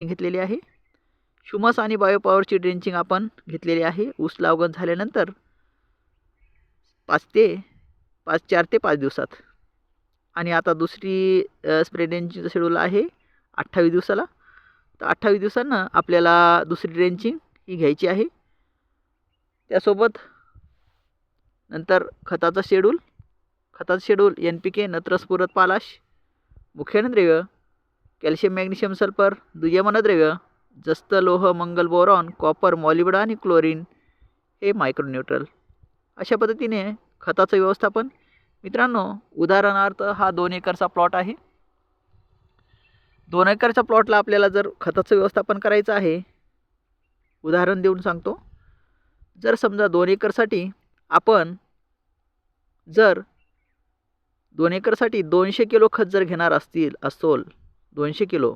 घेतलेली आहे. ह्युमस आणि बायोपॉवरची ड्रेंचिंग आपण घेतलेली आहे. ऊस लागवड झाल्यानंतर 4 ते 5 दिवसात. आणि आता दुसरी स्प्रे ड्रेंचिंगचं शेड्यूल आहे 28 दिवसाला. तर 28 दिवसांना आपल्याला दुसरी ड्रेंचिंग ही घ्यायची आहे. त्यासोबत नंतर खताचं शेड्यूल NPK, नत्रस्फुरद पालाश, मुख्य अन्नद्रव्य, कॅल्शियम मॅग्नेशियम सल्फर, दुय्यम अन्नद्रव्य, जस्त लोह मंगल बोरॉन, कॉपर, मॉलिब्डा आणि क्लोरीन हे मायक्रोन्यूट्रल. अशा पद्धतीने खताचं व्यवस्थापन. मित्रांनो, उदाहरणार्थ हा 2 एकरचा प्लॉट आहे. 2 एकरच्या प्लॉटला आपल्याला जर खताचं व्यवस्थापन करायचं आहे, उदाहरण देऊन सांगतो. जर समजा 2 एकरसाठी आपण जर 2 एकरसाठी 200 किलो खत जर घेणार असोल 200 किलो,